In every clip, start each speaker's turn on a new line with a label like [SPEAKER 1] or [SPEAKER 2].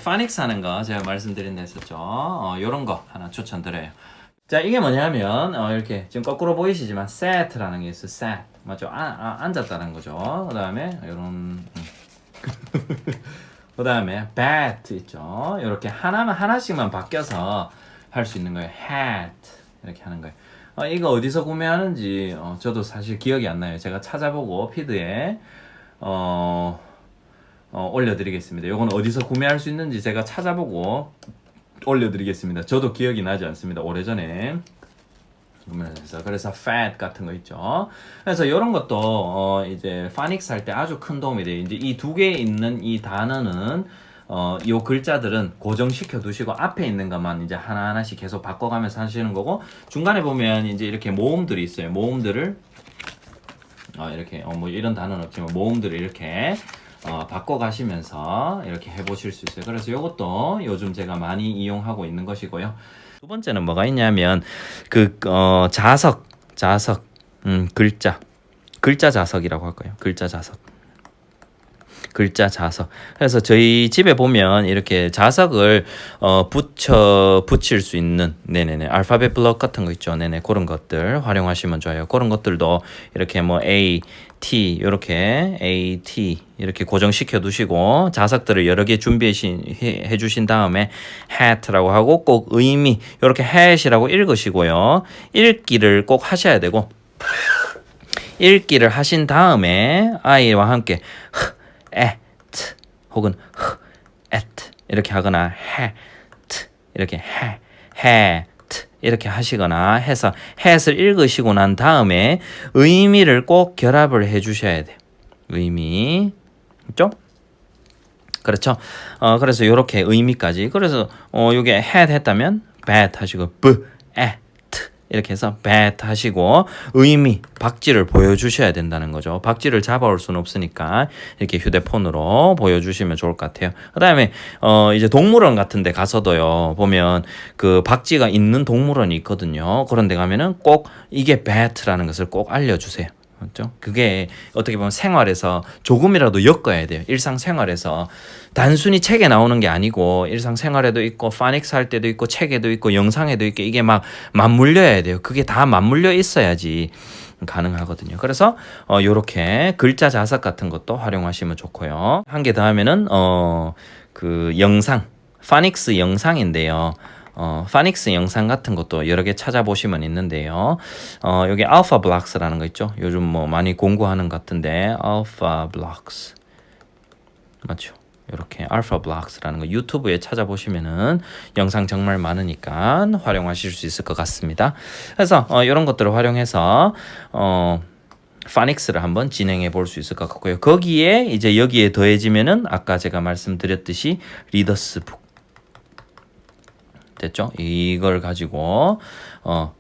[SPEAKER 1] 파닉스 하는 거 제가 말씀드린다 했었죠. 요런 거 하나 추천드려요. 자, 이게 뭐냐면 이렇게 지금 거꾸로 보이시지만 set라는 게 있어요. set. 맞죠? 앉았다는 거죠. 그 다음에 요런 그 다음에 bat 있죠. 이렇게 하나씩만 바뀌어서 할 수 있는 거예요. hat 이렇게 하는 거예요. 이거 어디서 구매하는지 저도 사실 기억이 안 나요. 제가 찾아보고 피드에 올려드리겠습니다. 이건 어디서 구매할 수 있는지 제가 찾아보고 올려드리겠습니다. 저도 기억이 나지 않습니다. 오래전에 구매해서. 그래서 fat 같은 거 있죠. 그래서 이런 것도 이제 파닉스 할 때 아주 큰 도움이 돼요. 이제 이 두 개에 있는 이 단어는 요 글자들은 고정시켜 두시고 앞에 있는 것만 이제 하나하나씩 계속 바꿔가면서 하시는 거고, 중간에 보면 이제 이렇게 모음들이 있어요. 모음들을 이렇게 뭐 이런 단어는 없지만 모음들을 이렇게 바꿔가시면서 이렇게 해보실 수 있어요. 그래서 이것도 요즘 제가 많이 이용하고 있는 것이고요. 두 번째는 뭐가 있냐면 자석, 글자 자석이라고 할 거예요. 글자 자석. 그래서 저희 집에 보면 이렇게 자석을 붙일 수 있는 알파벳 블럭 같은 거 있죠. 그런 것들 활용하시면 좋아요. 그런 것들도 이렇게 뭐 T 이렇게 고정시켜 두시고 자석들을 여러 개 준비해 주신 다음에 hat라고 하고 꼭 의미 이렇게 hat이라고 읽으시고요. 읽기를 꼭 하셔야 되고, 읽기를 하신 다음에 아이와 함께 at 혹은 at 이렇게 하거나 hat 이렇게 hat 이렇게 하시거나 해서 hat을 읽으시고 난 다음에 의미를 꼭 결합을 해 주셔야 돼요. 의미 있죠? 그렇죠? 그래서 이렇게 의미까지. 그래서 요게 had 했다면 bad 하시고 at 이렇게 해서 bad 하시고 의미, 박지를 보여주셔야 된다는 거죠. 박지를 잡아올 수는 없으니까 이렇게 휴대폰으로 보여주시면 좋을 것 같아요. 그 다음에 이제 동물원 같은 데 가서도요, 보면 그 박지가 있는 동물원이 있거든요. 그런 데 가면은 꼭 이게 bad라는 것을 꼭 알려주세요. 맞죠? 그게 어떻게 보면 생활에서 조금이라도 엮어야 돼요. 일상생활에서 단순히 책에 나오는 게 아니고 일상생활에도 있고 파닉스 할 때도 있고 책에도 있고 영상에도 있고 이게 막 맞물려야 돼요. 그게 다 맞물려 있어야지 가능하거든요. 그래서 요렇게 글자 자석 같은 것도 활용하시면 좋고요. 한 개 더 하면은 그 영상, 파닉스 영상인데요. 파닉스 영상 같은 것도 여러 개 찾아보시면 있는데요. 여기 알파 블록스라는 거 있죠. 요즘 뭐 많이 공부하는 것 같은데 알파 블록스 맞죠? 이렇게 알파 블록스라는 거 유튜브에 찾아보시면은 영상 정말 많으니까 활용하실 수 있을 것 같습니다. 그래서 이런 것들을 활용해서 파닉스를 한번 진행해 볼 수 있을 것 같고요. 거기에 이제 여기에 더해지면은 아까 제가 말씀드렸듯이 리더스북 됐죠? 이걸 가지고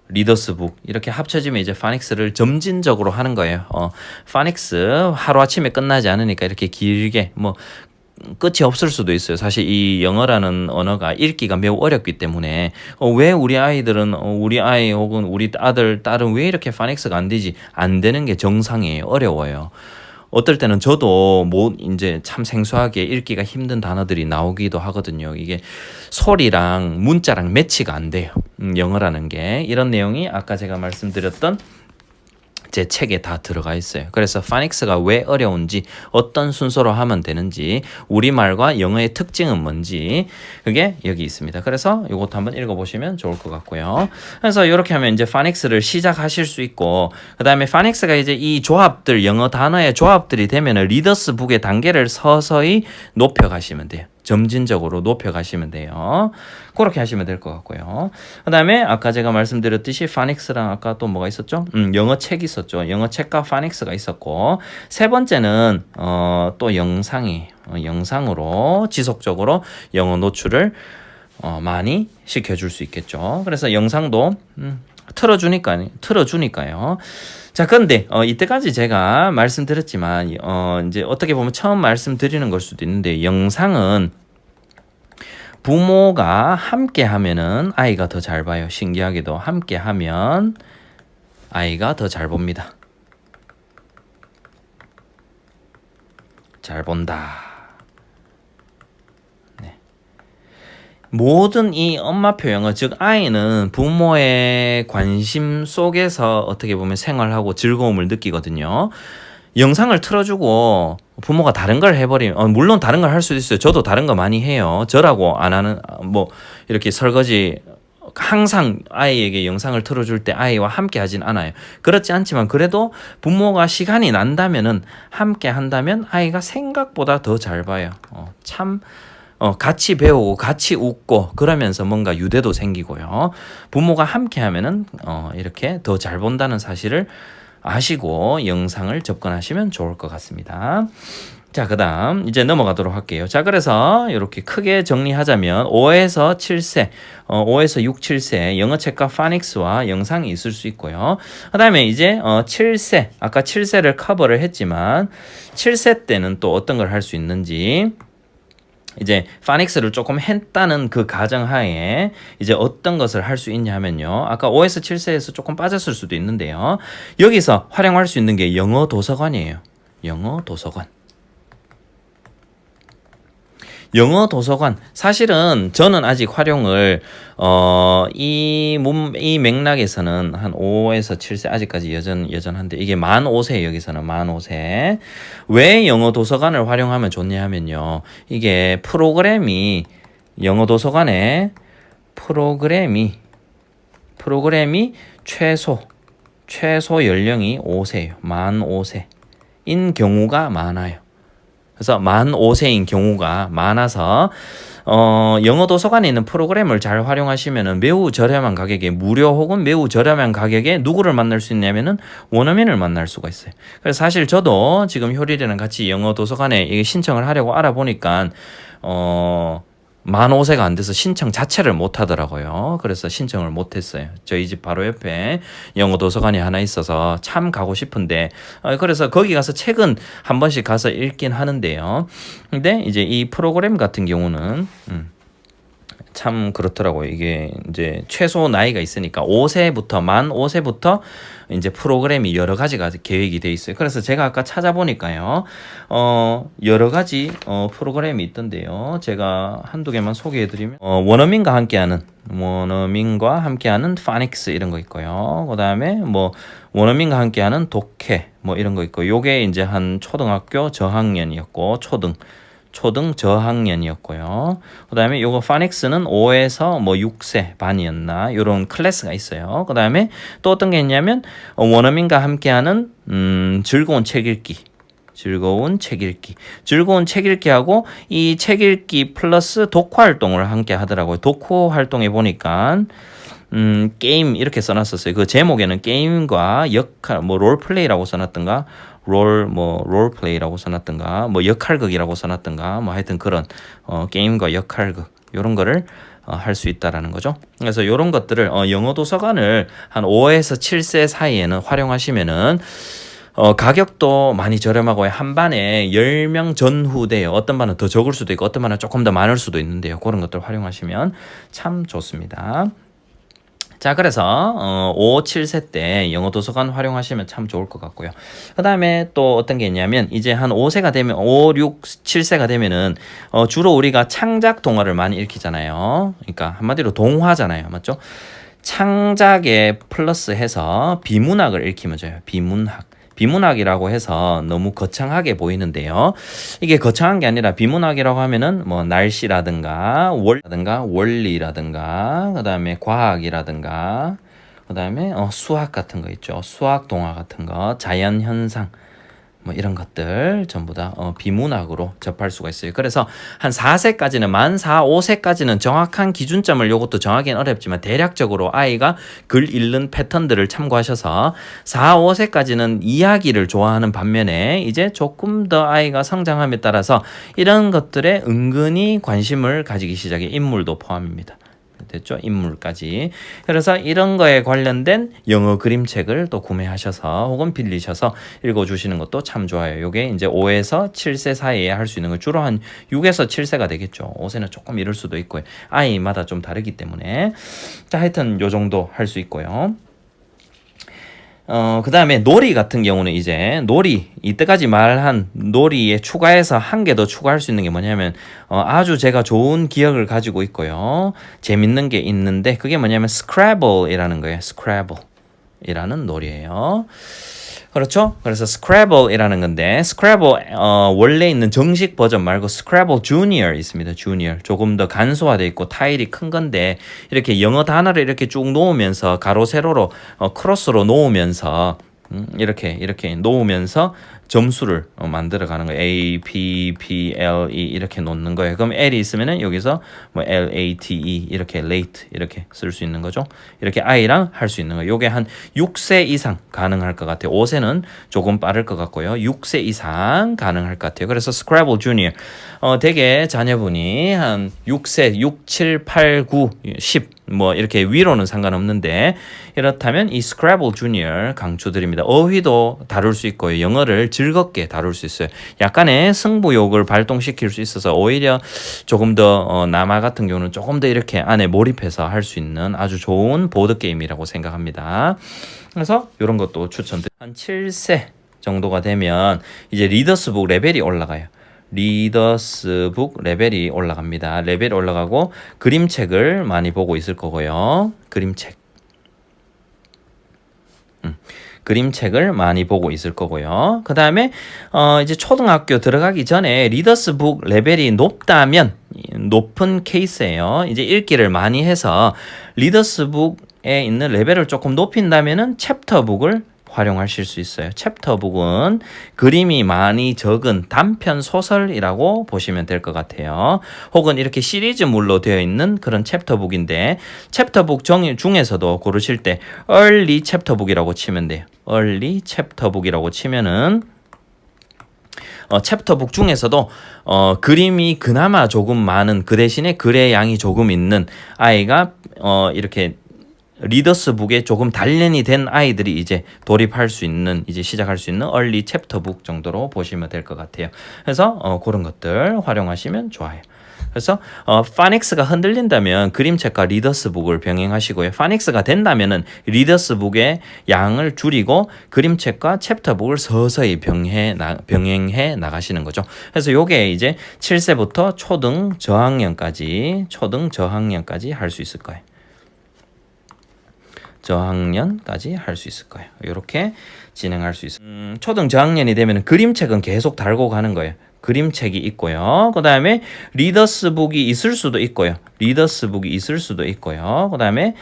[SPEAKER 1] 리더스북 이렇게 합쳐지면 이제 파닉스를 점진적으로 하는 거예요. 파닉스 하루아침에 끝나지 않으니까 이렇게 길게 뭐 끝이 없을 수도 있어요. 사실 이 영어라는 언어가 읽기가 매우 어렵기 때문에 왜 우리 아이들은 우리 아이 혹은 우리 아들, 딸은 왜 이렇게 파닉스가 안 되지? 안 되는 게 정상이에요. 어려워요. 어떨 때는 저도 뭐 이제 참 생소하게 읽기가 힘든 단어들이 나오기도 하거든요. 이게 소리랑 문자랑 매치가 안 돼요. 영어라는 게 이런 내용이 아까 제가 말씀드렸던 제 책에 다 들어가 있어요. 그래서 파닉스가 왜 어려운지, 어떤 순서로 하면 되는지, 우리말과 영어의 특징은 뭔지 그게 여기 있습니다. 그래서 이것도 한번 읽어보시면 좋을 것 같고요. 그래서 이렇게 하면 이제 파닉스를 시작하실 수 있고, 그 다음에 파닉스가 이제 이 조합들, 영어 단어의 조합들이 되면은 리더스 북의 단계를 서서히 높여가시면 돼요. 점진적으로 높여가시면 돼요. 그렇게 하시면 될 것 같고요. 그 다음에 아까 제가 말씀드렸듯이 파닉스랑 아까 또 뭐가 있었죠? 영어 책 있었죠. 영어 책과 파닉스가 있었고, 세 번째는 또 영상으로 지속적으로 영어 노출을 많이 시켜줄 수 있겠죠. 그래서 영상도 틀어주니까요. 자, 근데 이때까지 제가 말씀드렸지만 이제 어떻게 보면 처음 말씀드리는 걸 수도 있는데, 영상은 부모가 함께 하면은 아이가 더 잘 봐요. 신기하게도 함께 하면 아이가 더 잘 봅니다. 잘 본다. 네. 모든 이 엄마표 영어, 즉 아이는 부모의 관심 속에서 어떻게 보면 생활하고 즐거움을 느끼거든요. 영상을 틀어주고 부모가 다른 걸 해버리면 물론 다른 걸 할 수도 있어요. 저도 다른 거 많이 해요. 저라고 안 하는 뭐 이렇게 설거지 항상 아이에게 영상을 틀어줄 때 아이와 함께 하진 않아요. 그렇지 않지만 그래도 부모가 시간이 난다면은 함께 한다면 아이가 생각보다 더 잘 봐요. 같이 배우고 같이 웃고 그러면서 뭔가 유대도 생기고요. 부모가 함께 하면은 이렇게 더 잘 본다는 사실을 아시고 영상을 접근하시면 좋을 것 같습니다. 자, 그 다음 이제 넘어가도록 할게요. 자, 그래서 이렇게 크게 정리하자면 5에서 7세, 5에서 6, 7세 영어책과 파닉스와 영상이 있을 수 있고요. 그 다음에 이제 7세, 아까 7세를 커버를 했지만 7세 때는 또 어떤 걸 할 수 있는지 이제 파닉스를 조금 했다는 그 가정하에 이제 어떤 것을 할 수 있냐 하면요. 아까 5에서 7세에서 조금 빠졌을 수도 있는데요. 여기서 활용할 수 있는 게 영어 도서관이에요. 영어 도서관. 영어 도서관. 사실은 저는 아직 활용을 이 맥락에서는 한 5에서 7세 아직까지 여전한데 이게 만 5세 여기서는 만 5세. 왜 영어 도서관을 활용하면 좋냐 하면요. 이게 프로그램이 영어 도서관에 프로그램이 최소 연령이 5세예요. 만 5세인 경우가 많아요. 그래서 만 5세인 경우가 많아서 영어 도서관에 있는 프로그램을 잘 활용하시면은 매우 저렴한 가격에 무료 혹은 매우 저렴한 가격에 누구를 만날 수 있냐면은 원어민을 만날 수가 있어요. 그래서 사실 저도 지금 효리랑 같이 영어 도서관에 이게 신청을 하려고 알아보니까 만 5세가 안 돼서 신청 자체를 못 하더라고요. 그래서 신청을 못 했어요. 저희 집 바로 옆에 영어 도서관이 하나 있어서 참 가고 싶은데, 그래서 거기 가서 책은 한 번씩 가서 읽긴 하는데요. 근데 이제 이 프로그램 같은 경우는, 참 그렇더라고요. 이게 이제 최소 나이가 있으니까 만 5세부터 이제 프로그램이 여러 가지가 계획이 돼 있어요. 그래서 제가 아까 찾아보니까요. 여러 가지 프로그램이 있던데요. 제가 한두 개만 소개해 드리면 원어민과 함께하는 파닉스 이런 거 있고요. 그다음에 뭐 원어민과 함께하는 독해 뭐 이런 거 있고 요게 이제 한 초등학교 저학년이었고 초등 저학년이었고요. 그 다음에 요거 파닉스는 5에서 뭐 6세 반이었나 요런 클래스가 있어요. 그 다음에 또 어떤 게 있냐면 원어민과 함께하는 즐거운 책 읽기하고 이 책 읽기 플러스 독화 활동을 함께 하더라고요. 독후 활동에 보니까 게임 이렇게 써놨었어요. 그 제목에는 게임과 역할 뭐 롤플레이라고 써놨던가 롤플레이라고 써놨던가, 뭐 역할극이라고 써놨던가, 뭐 하여튼 그런, 게임과 역할극, 요런 거를, 할 수 있다라는 거죠. 그래서 요런 것들을, 영어 도서관을 한 5에서 7세 사이에는 활용하시면은, 가격도 많이 저렴하고 한 반에 10명 전후돼요. 어떤 반은 더 적을 수도 있고, 어떤 반은 조금 더 많을 수도 있는데요. 그런 것들 활용하시면 참 좋습니다. 자, 그래서 5, 7세 때 영어 도서관 활용하시면 참 좋을 것 같고요. 그 다음에 또 어떤 게 있냐면 이제 한 5세가 되면 5, 6, 7세가 되면은 주로 우리가 창작 동화를 많이 읽히잖아요. 그러니까 한마디로 동화잖아요. 맞죠? 창작에 플러스해서 비문학을 읽히면 좋아요. 비문학이라고 해서 너무 거창하게 보이는데요. 이게 거창한 게 아니라 비문학이라고 하면은 뭐 날씨라든가 원리라든가 그다음에 과학이라든가 그다음에 수학 같은 거 있죠. 수학 동화 같은 거, 자연 현상 뭐 이런 것들 전부 다 비문학으로 접할 수가 있어요. 그래서 한 4세까지는 만 4, 5세까지는 정확한 기준점을 요것도 정하기는 어렵지만 대략적으로 아이가 글 읽는 패턴들을 참고하셔서 4, 5세까지는 이야기를 좋아하는 반면에 이제 조금 더 아이가 성장함에 따라서 이런 것들에 은근히 관심을 가지기 시작해. 인물도 포함입니다. 됐죠? 인물까지. 그래서 이런 거에 관련된 영어 그림책을 또 구매하셔서 혹은 빌리셔서 읽어주시는 것도 참 좋아요. 요게 이제 5에서 7세 사이에 할 수 있는 걸 주로 한 6에서 7세가 되겠죠. 5세는 조금 이럴 수도 있고요. 아이마다 좀 다르기 때문에. 자, 하여튼 요 정도 할 수 있고요. 그 다음에 놀이 같은 경우는 이제 놀이, 이때까지 말한 놀이에 추가해서 한 개 더 추가할 수 있는 게 뭐냐면 아주 제가 좋은 기억을 가지고 있고요. 재밌는 게 있는데 그게 뭐냐면 스크래블이라는 거예요. 스크래블이라는 놀이예요. 그렇죠? 그래서 스크래블이라는 건데 스크래블 원래 있는 정식 버전 말고 스크래블 주니어 있습니다. 주니어 조금 더 간소화되어 있고 타일이 큰 건데 이렇게 영어 단어를 이렇게 쭉 놓으면서 가로 세로로 크로스로 놓으면서 이렇게 놓으면서 점수를 만들어 가는 거예요. A, P, P, L, E 이렇게 놓는 거예요. 그럼 L이 있으면은 여기서 뭐 L, A, T, E 이렇게 late 이렇게 쓸 수 있는 거죠. 이렇게 I랑 할 수 있는 거예요. 요게 한 6세 이상 가능할 것 같아요. 5세는 조금 빠를 것 같고요. 6세 이상 가능할 것 같아요. 그래서 스크래블 주니어 되게 자녀분이 한 6세, 6, 7, 8, 9, 10 뭐 이렇게 위로는 상관없는데 이렇다면 이 스크래블 주니어 강추드립니다. 어휘도 다룰 수 있고요. 영어를 즐겁게 다룰 수 있어요. 약간의 승부욕을 발동시킬 수 있어서 오히려 조금 더 남아 같은 경우는 조금 더 이렇게 안에 몰입해서 할 수 있는 아주 좋은 보드게임이라고 생각합니다. 그래서 이런 것도 추천드립니다. 한 7세 정도가 되면 이제 리더스북 레벨이 올라가요. 리더스북 레벨이 올라갑니다. 레벨이 올라가고 그림책을 많이 보고 있을 거고요. 그림책을 많이 보고 있을 거고요. 그 다음에 이제 초등학교 들어가기 전에 리더스북 레벨이 높다면 높은 케이스예요. 이제 읽기를 많이 해서 리더스북에 있는 레벨을 조금 높인다면은 챕터북을 활용하실 수 있어요. 챕터북은 그림이 많이 적은 단편 소설이라고 보시면 될 것 같아요. 혹은 이렇게 시리즈물로 되어 있는 그런 챕터북인데 챕터북 중에서도 고르실 때 early 챕터북이라고 치면 돼요. early 챕터북이라고 치면은 챕터북 중에서도 그림이 그나마 조금 많은 그 대신에 글의 양이 조금 있는 아이가 이렇게 리더스북에 조금 단련이 된 아이들이 이제 돌입할 수 있는 이제 시작할 수 있는 얼리 챕터북 정도로 보시면 될 것 같아요. 그래서 그런 것들 활용하시면 좋아요. 그래서 파닉스가 흔들린다면 그림책과 리더스북을 병행하시고요. 파닉스가 된다면은 리더스북의 양을 줄이고 그림책과 챕터북을 서서히 병행해 나가시는 거죠. 그래서 요게 이제 7세부터 초등 저학년까지 할 수 있을 거예요. 저학년까지 할 수 있을 거예요. 이렇게 진행할 수 있어요. 초등 저학년이 되면 그림책은 계속 달고 가는 거예요. 그림책이 있고요. 그 다음에 리더스북이 있을 수도 있고요. 그 다음에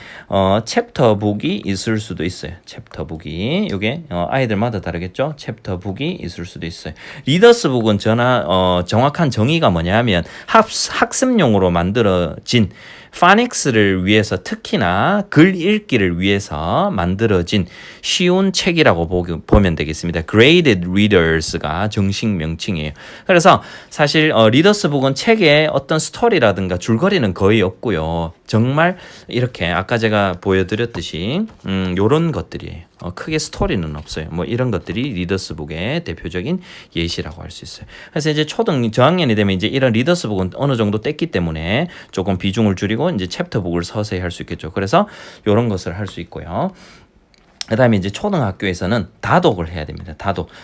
[SPEAKER 1] 챕터북이 있을 수도 있어요. 챕터북이 이게 아이들마다 다르겠죠. 챕터북이 있을 수도 있어요. 리더스북은 정확한 정의가 뭐냐면 학습용으로 만들어진 파닉스를 위해서 특히나 글 읽기를 위해서 만들어진 쉬운 책이라고 보면 되겠습니다. Graded Readers가 정식 명칭이에요. 그래서 사실 리더스북은 책에 어떤 스토리라든가 줄거리는 거의 없고요. 정말 이렇게 아까 제가 보여드렸듯이 요런 것들이에요. 크게 스토리는 없어요. 뭐 이런 것들이 리더스북의 대표적인 예시라고 할 수 있어요. 그래서 이제 초등 저학년이 되면 이제 이런 리더스북은 어느 정도 뗐기 때문에 조금 비중을 줄이고 이제 챕터북을 서서히 할 수 있겠죠. 그래서 이런 것을 할 수 있고요. 그 다음에 이제 초등학교에서는 다독을 해야 됩니다.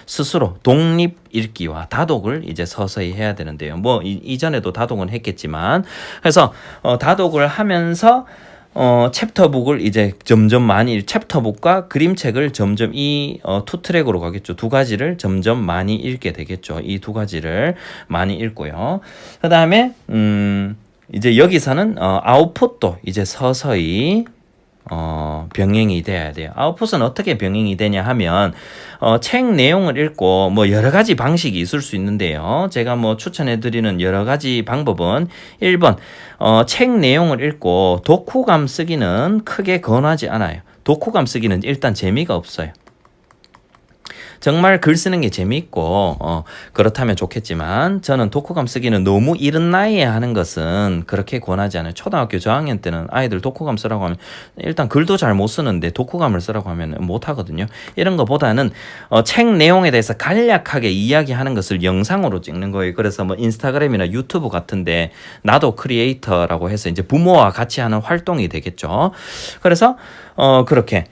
[SPEAKER 1] 스스로 독립 읽기와 다독을 이제 서서히 해야 되는데요. 뭐 이전에도 다독은 했겠지만 그래서 다독을 하면서 챕터북을 이제 점점 많이 챕터북과 그림책을 점점 이 투 트랙으로 가겠죠. 두 가지를 점점 많이 읽게 되겠죠. 이 두 가지를 많이 읽고요. 그 다음에 이제 여기서는 아웃풋도 이제 서서히 병행이 돼야 돼요. 아웃풋은 어떻게 병행이 되냐 하면 책 내용을 읽고 뭐 여러 가지 방식이 있을 수 있는데요. 제가 뭐 추천해 드리는 여러 가지 방법은 1번 책 내용을 읽고 독후감 쓰기는 크게 권하지 않아요. 독후감 쓰기는 일단 재미가 없어요. 정말 글 쓰는 게 재미있고 그렇다면 좋겠지만 저는 독후감 쓰기는 너무 이른 나이에 하는 것은 그렇게 권하지 않아요. 초등학교 저학년 때는 아이들 독후감 쓰라고 하면 일단 글도 잘 못 쓰는데 독후감을 쓰라고 하면 못 하거든요. 이런 것보다는 책 내용에 대해서 간략하게 이야기하는 것을 영상으로 찍는 거예요. 그래서 뭐 인스타그램이나 유튜브 같은데 나도 크리에이터라고 해서 이제 부모와 같이 하는 활동이 되겠죠. 그래서 그렇게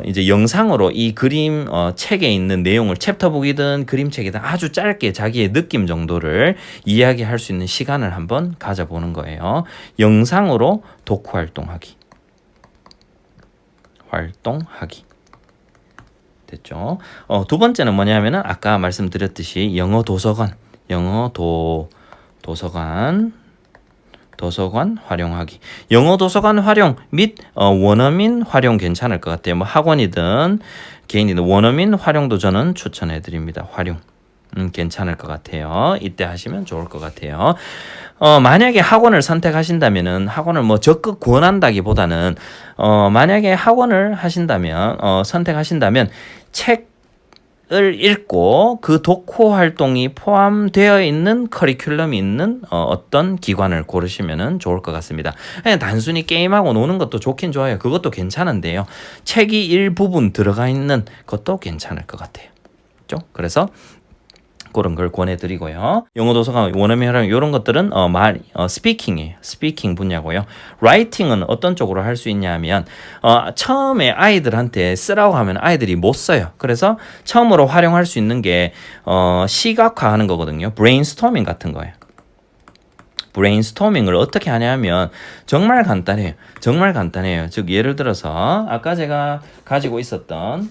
[SPEAKER 1] 이제 영상으로 이 그림 책에 있는 내용을 챕터북이든 그림책이든 아주 짧게 자기의 느낌 정도를 이야기할 수 있는 시간을 한번 가져보는 거예요. 영상으로 독후 활동하기. 됐죠? 두 번째는 뭐냐면은 아까 말씀드렸듯이 영어 도서관 활용하기. 영어 도서관 활용 및 원어민 활용 괜찮을 것 같아요. 뭐 학원이든 개인이든 원어민 활용도 저는 추천해 드립니다. 활용. 괜찮을 것 같아요. 이때 하시면 좋을 것 같아요. 만약에 학원을 선택하신다면은 학원을 뭐 적극 권한다기보다는 만약에 학원을 하신다면 선택하신다면 책을 읽고 그 독후 활동이 포함되어 있는 커리큘럼이 있는 어떤 기관을 고르시면 좋을 것 같습니다. 그냥 단순히 게임하고 노는 것도 좋긴 좋아요. 그것도 괜찮은데요. 책이 일부분 들어가 있는 것도 괜찮을 것 같아요. 그래서 그런 걸 권해드리고요. 영어 도서관, 원어민 활용 이런 것들은 스피킹이에요. 스피킹 분야고요. 라이팅은 어떤 쪽으로 할 수 있냐면 처음에 아이들한테 쓰라고 하면 아이들이 못 써요. 그래서 처음으로 활용할 수 있는 게 시각화하는 거거든요. 브레인스토밍 같은 거예요. 브레인스토밍을 어떻게 하냐면 정말 간단해요. 즉 예를 들어서 아까 제가 가지고 있었던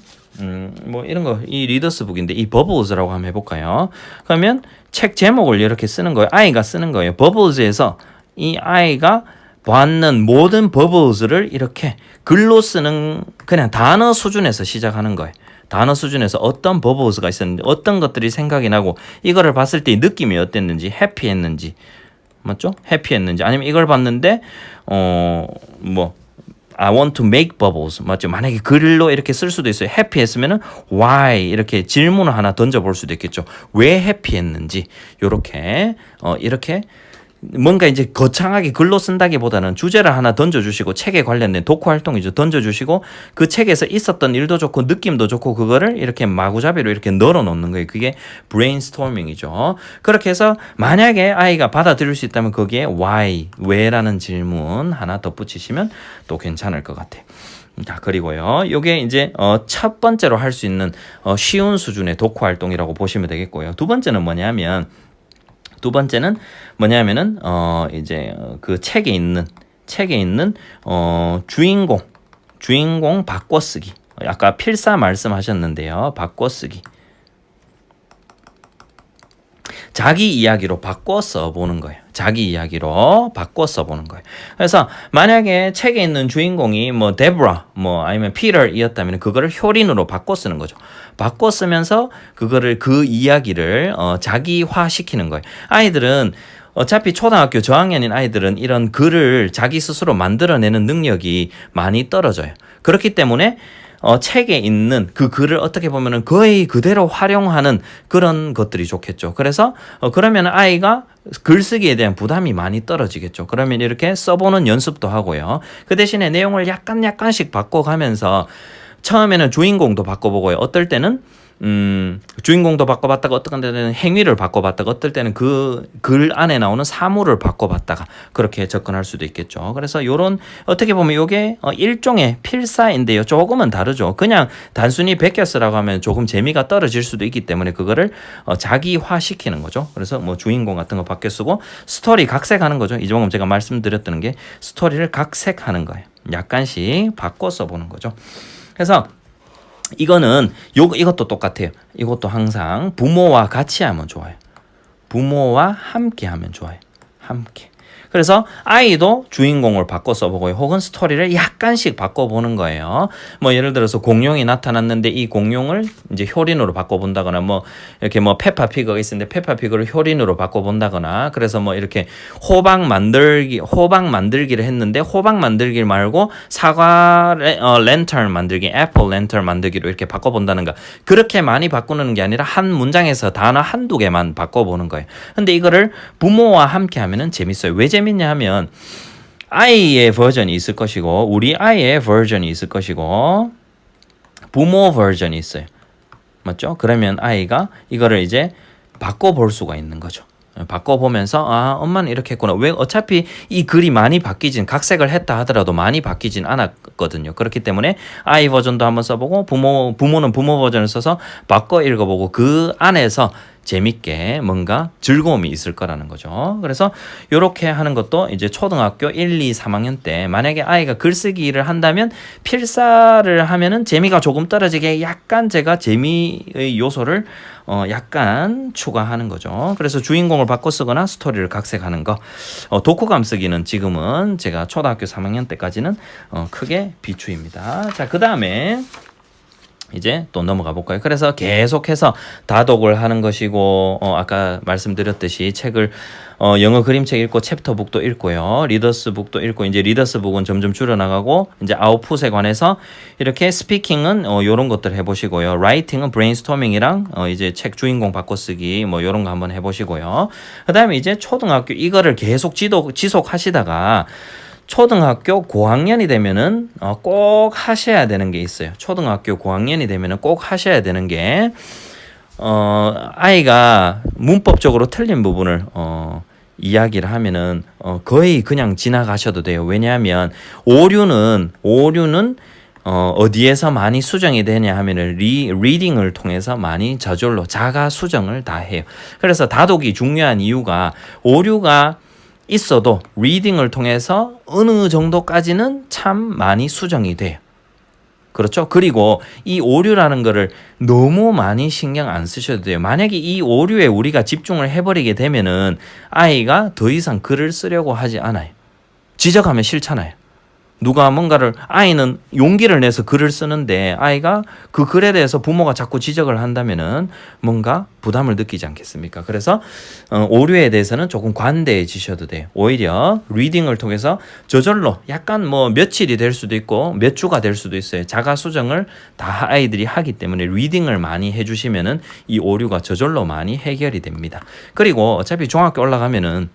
[SPEAKER 1] 뭐 이런 거 이 리더스북인데 이 버블즈라고 한번 해볼까요? 그러면 책 제목을 이렇게 쓰는 거예요. 아이가 쓰는 거예요. 버블즈에서 이 아이가 봤는 모든 버블즈를 이렇게 글로 쓰는 그냥 단어 수준에서 시작하는 거예요. 단어 수준에서 어떤 버블즈가 있었는지 어떤 것들이 생각이 나고 이거를 봤을 때 느낌이 어땠는지 해피했는지 맞죠? 해피했는지 아니면 이걸 봤는데 I want to make bubbles. 맞죠? 만약에 글로 이렇게 쓸 수도 있어요. 해피했으면은 why 이렇게 질문을 하나 던져볼 수도 있겠죠. 왜 해피했는지 이렇게 뭔가 이제 거창하게 글로 쓴다기보다는 주제를 하나 던져주시고 책에 관련된 독후 활동이죠. 던져주시고 그 책에서 있었던 일도 좋고 느낌도 좋고 그거를 이렇게 마구잡이로 이렇게 널어놓는 거예요. 그게 브레인스토밍이죠. 그렇게 해서 만약에 아이가 받아들일 수 있다면 거기에 why, 왜라는 질문 하나 덧붙이시면 또 괜찮을 것 같아요. 자, 그리고요. 요게 이제 첫 번째로 할 수 있는 쉬운 수준의 독후 활동이라고 보시면 되겠고요. 두 번째는 뭐냐면은 이제 그 책에 있는 주인공 바꿔쓰기. 아까 필사 말씀하셨는데요. 바꿔쓰기. 자기 이야기로 바꿔 써보는 거예요. 그래서 만약에 책에 있는 주인공이 뭐 데브라, 아니면 피터이었다면 그거를 효린으로 바꿔 쓰는 거죠. 바꿔 쓰면서 그 이야기를 자기화 시키는 거예요. 아이들은 어차피 초등학교 저학년인 아이들은 이런 글을 자기 스스로 만들어내는 능력이 많이 떨어져요. 그렇기 때문에 책에 있는 그 글을 어떻게 보면은 거의 그대로 활용하는 그런 것들이 좋겠죠. 그래서 그러면 아이가 글쓰기에 대한 부담이 많이 떨어지겠죠. 그러면 이렇게 써보는 연습도 하고요. 그 대신에 내용을 약간씩 바꿔가면서 처음에는 주인공도 바꿔보고요. 어떨 때는 주인공도 바꿔봤다가 어떤 때는 행위를 바꿔봤다가 어떨 때는 그 글 안에 나오는 사물을 바꿔봤다가 그렇게 접근할 수도 있겠죠. 그래서 요런 어떻게 보면 요게 일종의 필사인데요. 조금은 다르죠. 그냥 단순히 베껴 쓰라고 하면 조금 재미가 떨어질 수도 있기 때문에 그거를 자기화 시키는 거죠. 그래서 뭐 주인공 같은 거 바뀌어 쓰고 스토리 각색하는 거죠. 이 방금 제가 말씀드렸던 게 스토리를 각색하는 거예요. 약간씩 바꿔 써보는 거죠. 그래서 이거는 이것도 똑같아요. 이것도 항상 부모와 같이 하면 좋아요. 부모와 함께 하면 좋아요. 함께. 그래서 아이도 주인공을 바꿔 써보고요. 혹은 스토리를 약간씩 바꿔보는 거예요. 뭐 예를 들어서 공룡이 나타났는데 이 공룡을 이제 효린으로 바꿔본다거나 이렇게 페파피그가 있었는데 페파피그를 효린으로 바꿔본다거나 그래서 이렇게 호박 만들기를 했는데 호박 만들기 말고 사과 랜턴 만들기, 애플 랜턴 만들기로 이렇게 바꿔본다는가. 그렇게 많이 바꾸는 게 아니라 한 문장에서 단어 한두 개만 바꿔보는 거예요. 근데 이거를 부모와 함께 하면은 재밌어요. 왜 재밌냐 하면 아이의 버전이 있을 것이고 우리 아이의 버전이 있을 것이고 부모 버전이 있어요. 맞죠? 그러면 아이가 이거를 이제 바꿔볼 수가 있는 거죠. 바꿔보면서 엄마는 이렇게 했구나. 왜 어차피 이 글이 많이 바뀌진 각색을 했다 하더라도 많이 바뀌진 않았거든요. 그렇기 때문에 아이 버전도 한번 써보고 부모는 부모 버전을 써서 바꿔 읽어보고 그 안에서 재밌게 뭔가 즐거움이 있을 거라는 거죠. 그래서 이렇게 하는 것도 이제 초등학교 1, 2, 3학년 때 만약에 아이가 글쓰기를 한다면 필사를 하면은 재미가 조금 떨어지게 약간 제가 재미의 요소를 약간 추가하는 거죠. 그래서 주인공을 바꿔 쓰거나 스토리를 각색하는 거. 독후감 쓰기는 지금은 제가 초등학교 3학년 때까지는 크게 비추입니다. 자, 그 다음에 이제 또 넘어가 볼까요? 그래서 계속해서 다독을 하는 것이고 아까 말씀드렸듯이 책을 영어 그림책 읽고 챕터북도 읽고요. 리더스북도 읽고 이제 리더스북은 점점 줄여나가고 이제 아웃풋에 관해서 이렇게 스피킹은 요런 것들 해보시고요. 라이팅은 브레인스토밍이랑 이제 책 주인공 바꿔쓰기 뭐 요런 거 한번 해보시고요. 그 다음에 이제 초등학교 이거를 계속 지속하시다가 초등학교 고학년이 되면은 꼭 하셔야 되는 게 있어요. 초등학교 고학년이 되면은 꼭 하셔야 되는 게 아이가 문법적으로 틀린 부분을 이야기를 하면은 거의 그냥 지나가셔도 돼요. 왜냐하면 오류는 어디에서 많이 수정이 되냐 하면은 리딩을 통해서 많이 저절로 자가 수정을 다 해요. 그래서 다독이 중요한 이유가 오류가 있어도 리딩을 통해서 어느 정도까지는 참 많이 수정이 돼요. 그렇죠? 그리고 이 오류라는 거를 너무 많이 신경 안 쓰셔도 돼요. 만약에 이 오류에 우리가 집중을 해버리게 되면은 아이가 더 이상 글을 쓰려고 하지 않아요. 지적하면 싫잖아요. 누가 뭔가를 아이는 용기를 내서 글을 쓰는데 아이가 그 글에 대해서 부모가 자꾸 지적을 한다면은 뭔가 부담을 느끼지 않겠습니까? 그래서 오류에 대해서는 조금 관대해지셔도 돼요. 오히려 리딩을 통해서 저절로 약간 뭐 며칠이 될 수도 있고 몇 주가 될 수도 있어요. 자가 수정을 다 아이들이 하기 때문에 리딩을 많이 해주시면은 이 오류가 저절로 많이 해결이 됩니다. 그리고 어차피 중학교 올라가면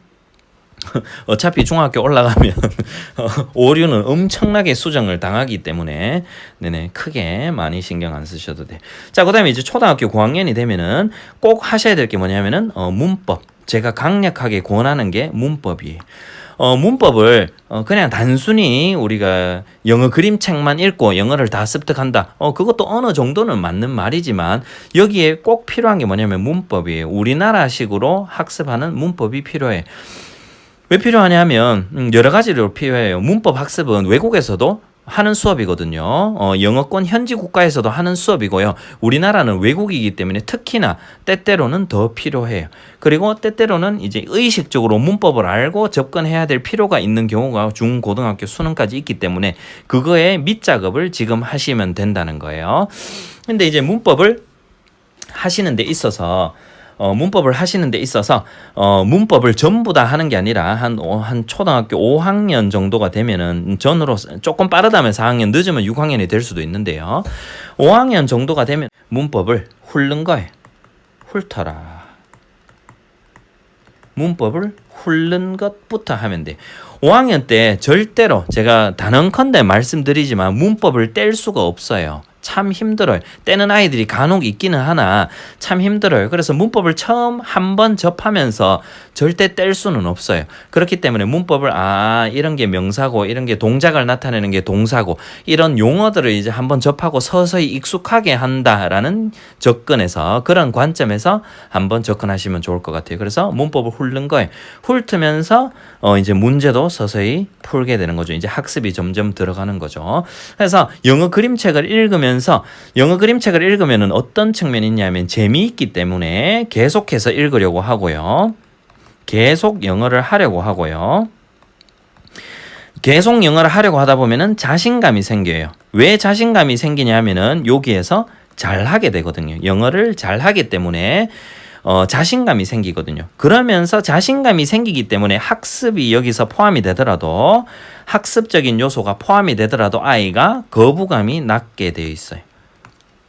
[SPEAKER 1] 오류는 엄청나게 수정을 당하기 때문에 크게 많이 신경 안 쓰셔도 돼. 자, 그다음에 이제 초등학교 고학년이 되면은 꼭 하셔야 될 게 뭐냐면은 문법. 제가 강력하게 권하는 게 문법이에요. 문법을 그냥 단순히 우리가 영어 그림책만 읽고 영어를 다 습득한다. 그것도 어느 정도는 맞는 말이지만 여기에 꼭 필요한 게 뭐냐면 문법이에요. 우리나라식으로 학습하는 문법이 필요해. 왜 필요하냐면 여러 가지로 필요해요. 문법 학습은 외국에서도 하는 수업이거든요. 영어권 현지 국가에서도 하는 수업이고요. 우리나라는 외국이기 때문에 특히나 때때로는 더 필요해요. 그리고 때때로는 이제 의식적으로 문법을 알고 접근해야 될 필요가 있는 경우가 중, 고등학교 수능까지 있기 때문에 그거에 밑작업을 지금 하시면 된다는 거예요. 근데 이제 문법을 하시는 데 있어서 문법을 전부 다 하는 게 아니라 한 초등학교 5학년 정도가 되면은 전으로 조금 빠르다면 4학년, 늦으면 6학년이 될 수도 있는데요. 5학년 정도가 되면 문법을 훑는 거예요. 훑어라. 문법을 훑는 것부터 하면 돼. 5학년 때 절대로 제가 단언컨대 말씀드리지만 문법을 뗄 수가 없어요. 참 힘들어요. 떼는 아이들이 간혹 있기는 하나 참 힘들어요. 그래서 문법을 처음 한번 접하면서 절대 뗄 수는 없어요. 그렇기 때문에 문법을 이런 게 명사고 이런 게 동작을 나타내는 게 동사고 이런 용어들을 이제 한번 접하고 서서히 익숙하게 한다라는 접근에서 그런 관점에서 한번 접근하시면 좋을 것 같아요. 그래서 문법을 훑는 거예요. 훑으면서 이제 문제도 서서히 풀게 되는 거죠. 이제 학습이 점점 들어가는 거죠. 그래서 영어 그림책을 읽으면은 어떤 측면이 있냐면 재미있기 때문에 계속해서 읽으려고 하고요. 계속 영어를 하려고 하고요. 계속 영어를 하려고 하다 보면은 자신감이 생겨요. 왜 자신감이 생기냐면은 여기에서 잘하게 되거든요. 영어를 잘하기 때문에 자신감이 생기거든요. 그러면서 자신감이 생기기 때문에 학습이 여기서 포함이 되더라도 학습적인 요소가 포함이 되더라도 아이가 거부감이 낮게 되어 있어요.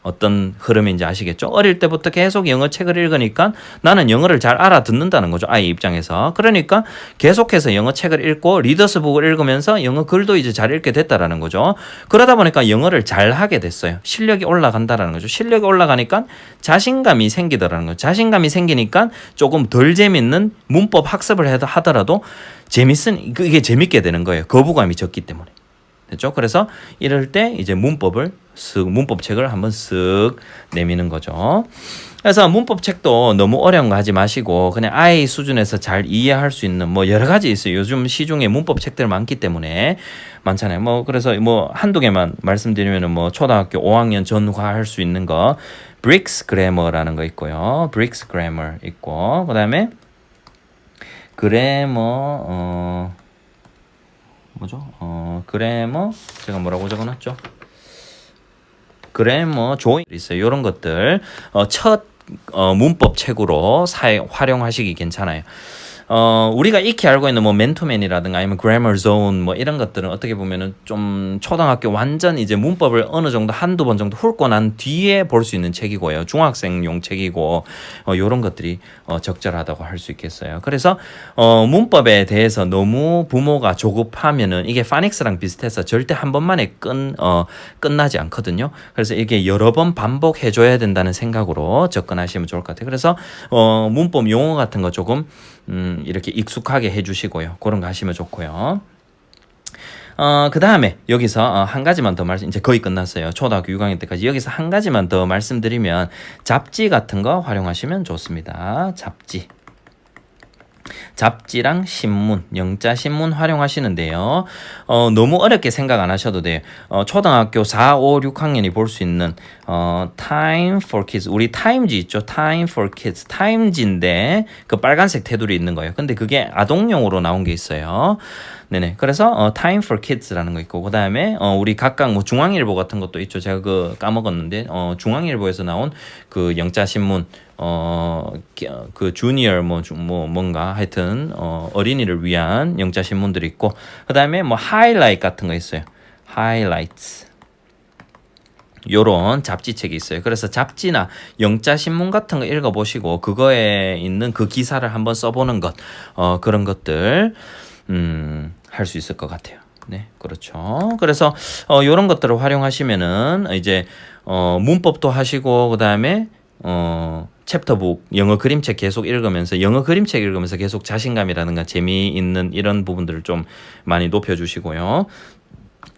[SPEAKER 1] 어떤 흐름인지 아시겠죠? 어릴 때부터 계속 영어 책을 읽으니까 나는 영어를 잘 알아듣는다는 거죠. 아이 입장에서. 그러니까 계속해서 영어 책을 읽고 리더스북을 읽으면서 영어 글도 이제 잘 읽게 됐다라는 거죠. 그러다 보니까 영어를 잘 하게 됐어요. 실력이 올라간다라는 거죠. 실력이 올라가니까 자신감이 생기더라는 거죠. 자신감이 생기니까 조금 덜 재밌는 문법 학습을 하더라도 이게 재밌게 되는 거예요. 거부감이 적기 때문에. 됐죠? 그래서 이럴 때 이제 문법책을 한번 쓱 내미는 거죠. 그래서 문법책도 너무 어려운 거 하지 마시고 그냥 아이 수준에서 잘 이해할 수 있는 뭐 여러 가지 있어요. 요즘 시중에 문법책들 많기 때문에 많잖아요. 뭐 그래서 뭐 한두 개만 말씀드리면은 뭐 초등학교 5학년 전과할 수 있는 거 브릭스 그래머라는 거 있고요. 브릭스 그래머 있고 그다음에 그래머 그래머 제가 뭐라고 적어놨죠? 그래머 조인 있어요. 이런 것들 첫 문법 책으로 활용하시기 괜찮아요. 우리가 익히 알고 있는 뭐 멘토맨이라든가 아니면 그래머 존 뭐 이런 것들은 어떻게 보면은 좀 초등학교 완전 이제 문법을 어느 정도 한두 번 정도 훑고 난 뒤에 볼 수 있는 책이고요. 중학생용 책이고 요런 것들이 적절하다고 할 수 있겠어요. 그래서 문법에 대해서 너무 부모가 조급하면은 이게 파닉스랑 비슷해서 절대 한 번만에 끝나지 않거든요. 그래서 이게 여러 번 반복해 줘야 된다는 생각으로 접근하시면 좋을 것 같아요. 그래서 문법 용어 같은 거 조금 이렇게 익숙하게 해주시고요. 그런 거 하시면 좋고요. 그 다음에 여기서 한 가지만 더 이제 거의 끝났어요. 초등학교 6학년 때까지. 여기서 한 가지만 더 말씀드리면 잡지 같은 거 활용하시면 좋습니다. 잡지랑 신문, 영자 신문 활용하시는데요. 너무 어렵게 생각 안 하셔도 돼요. 초등학교 4, 5, 6학년이 볼 수 있는 Time for Kids. 우리 타임지 있죠? Time for Kids. 타임지인데 그 빨간색 테두리 있는 거예요. 근데 그게 아동용으로 나온 게 있어요. 네네. 그래서 Time for Kids라는 거 있고 그다음에 우리 각각 뭐 중앙일보 같은 것도 있죠. 제가 까먹었는데 중앙일보에서 나온 그 영자 신문 그 주니어 뭔가 하여튼 어린이를 위한 영자 신문들이 있고 그다음에 뭐 하이라이트 같은 거 있어요. 하이라이트 요런 잡지책이 있어요. 그래서 잡지나 영자 신문 같은 거 읽어보시고 그거에 있는 그 기사를 한번 써보는 것 그런 것들 할 수 있을 것 같아요. 네, 그렇죠. 그래서 요런 것들을 활용하시면은 이제 문법도 하시고 그다음에 챕터북 영어 그림책 계속 읽으면서 영어 그림책 읽으면서 계속 자신감이라든가 재미있는 이런 부분들을 좀 많이 높여주시고요.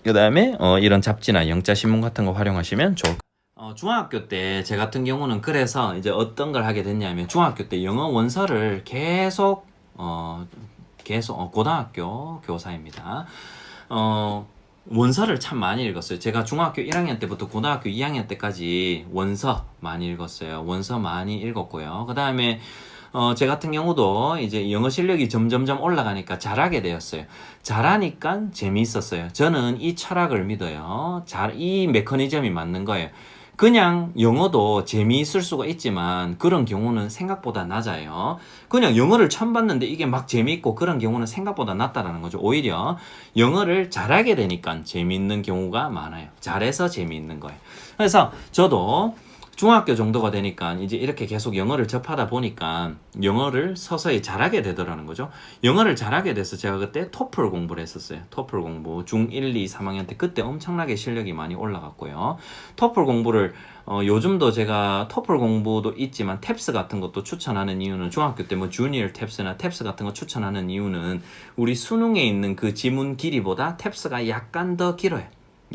[SPEAKER 1] 그 다음에 이런 잡지나 영자 신문 같은 거 활용하시면 좋을 것 같아요. 중학교 때 제 같은 경우는 그래서 이제 어떤 걸 하게 됐냐면 중학교 때 영어 원서를 계속 고등학교 교사입니다. 원서를 참 많이 읽었어요. 제가 중학교 1학년 때부터 고등학교 2학년 때까지 원서 많이 읽었어요. 원서 많이 읽었고요. 그 다음에 제 같은 경우도 이제 영어 실력이 점점점 올라가니까 잘하게 되었어요. 잘하니까 재미있었어요. 저는 이 철학을 믿어요. 이 메커니즘이 맞는 거예요. 그냥 영어도 재미있을 수가 있지만 그런 경우는 생각보다 낮아요. 그냥 영어를 처음 봤는데 이게 막 재미있고 그런 경우는 생각보다 낮다라는 거죠. 오히려 영어를 잘하게 되니까 재미있는 경우가 많아요. 잘해서 재미있는 거예요. 그래서 저도 중학교 정도가 되니까 이제 이렇게 계속 영어를 접하다 보니까 영어를 서서히 잘하게 되더라는 거죠. 영어를 잘하게 돼서 제가 그때 토플 공부를 했었어요. 토플 공부 중1, 2, 3학년 때 그때 엄청나게 실력이 많이 올라갔고요. 토플 공부를 요즘도 제가 토플 공부도 있지만 탭스 같은 것도 추천하는 이유는 중학교 때 뭐 주니어 탭스나 탭스 같은 거 추천하는 이유는 우리 수능에 있는 그 지문 길이보다 탭스가 약간 더 길어요.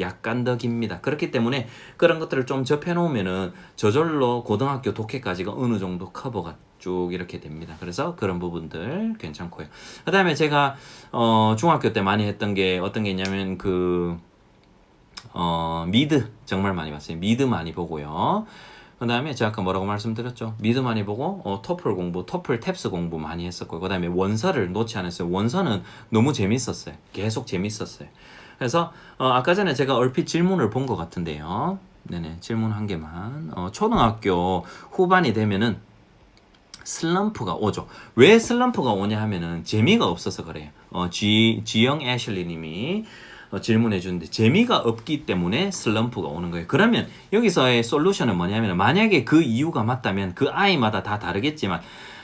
[SPEAKER 1] 약간 더 깁니다. 그렇기 때문에 그런 것들을 좀 접해놓으면은 저절로 고등학교 독해까지가 어느 정도 커버가 쭉 이렇게 됩니다. 그래서 그런 부분들 괜찮고요. 그 다음에 제가 중학교 때 많이 했던 게 어떤 게 있냐면 미드 정말 많이 봤어요. 미드 많이 보고요. 그 다음에 제가 아까 뭐라고 말씀드렸죠? 미드 많이 보고 토플 공부, 토플 탭스 공부 많이 했었고요. 그 다음에 원서를 놓지 않았어요. 원서는 너무 재밌었어요. 계속 재밌었어요. 그래서 아까 전에 제가 얼핏 질문을 본 것 같은데요. 네네, 질문 한 개만. 초등학교 후반이 되면은 슬럼프가 오죠. 왜 슬럼프가 오냐 하면은 재미가 없어서 그래요. 지영 애슐리 님이 질문해 주는데 재미가 없기 때문에 슬럼프가 오는 거예요. 그러면 여기서의 솔루션은 뭐냐면 만약에 그 이유가 맞다면 그 아이마다 다 다르겠지만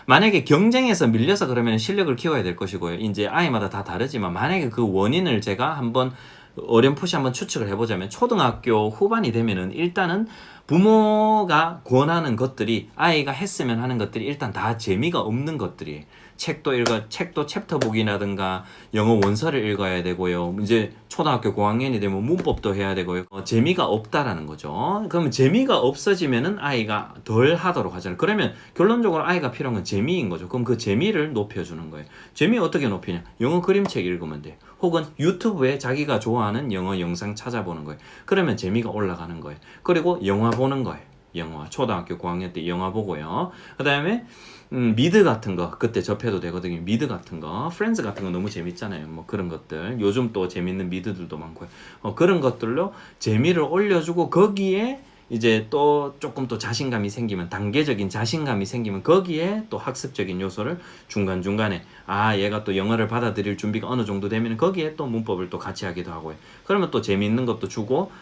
[SPEAKER 1] 만약에 경쟁에서 밀려서 그러면 실력을 키워야 될 것이고요. 이제 아이마다 다 다르지만 만약에 그 원인을 제가 한번 어렴풋이 한번 추측을 해보자면 초등학교 후반이 되면은 일단은 부모가 권하는 것들이 아이가 했으면 하는 것들이 일단 다 재미가 없는 것들이에요. 책도 챕터 보기라든가 영어 원서를 읽어야 되고요. 이제 초등학교 고학년이 되면 문법도 해야 되고요. 재미가 없다라는 거죠. 그러면 재미가 없어지면은 아이가 덜 하도록 하잖아요. 그러면 결론적으로 아이가 필요한 건 재미인 거죠. 그럼 그 재미를 높여주는 거예요. 재미 어떻게 높이냐? 영어 그림책 읽으면 돼. 혹은 유튜브에 자기가 좋아하는 영어 영상 찾아보는 거예요. 그러면 재미가 올라가는 거예요. 그리고 영화 보는 거예요. 영화 초등학교 고학년 때 영화 보고요. 그 다음에 미드 같은 거 그때 접해도 되거든요. 미드 같은 거, 프렌즈 같은 거 너무 재밌잖아요. 뭐 그런 것들 요즘 또 재밌는 미드들도 많고요. 그런 것들로 재미를 올려주고 거기에 이제 또 조금 또 자신감이 생기면 단계적인 자신감이 생기면 거기에 또 학습적인 요소를 중간중간에 얘가 또 영어를 받아들일 준비가 어느 정도 되면 거기에 또 문법을 또 같이 하기도 하고요. 그러면 또 재미있는 것도 주고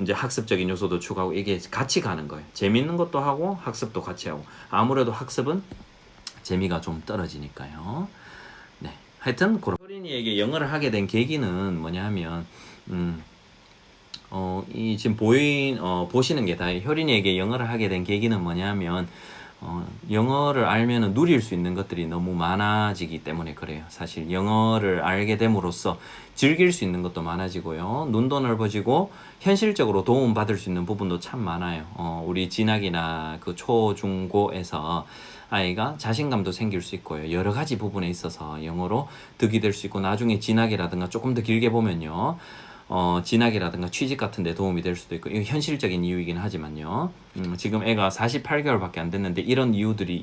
[SPEAKER 1] 이제 학습적인 요소도 추가하고 이게 같이 가는 거예요. 재미있는 것도 하고 학습도 같이 하고 아무래도 학습은 재미가 좀 떨어지니까요. 네, 하여튼 효린이에게 영어를 하게 된 계기는 뭐냐면 이 지금 보시는 게 다 효린이에게 영어를 하게 된 계기는 뭐냐면 영어를 알면은 누릴 수 있는 것들이 너무 많아지기 때문에 그래요. 사실 영어를 알게 됨으로써 즐길 수 있는 것도 많아지고요. 눈도 넓어지고 현실적으로 도움받을 수 있는 부분도 참 많아요. 우리 진학이나 그 초, 중, 고에서 아이가 자신감도 생길 수 있고요. 여러 가지 부분에 있어서 영어로 득이 될 수 있고 나중에 진학이라든가 조금 더 길게 보면요. 진학이라든가 취직 같은 데 도움이 될 수도 있고 이거 현실적인 이유이긴 하지만요. 지금 애가 48개월밖에 안 됐는데 이런 이유들이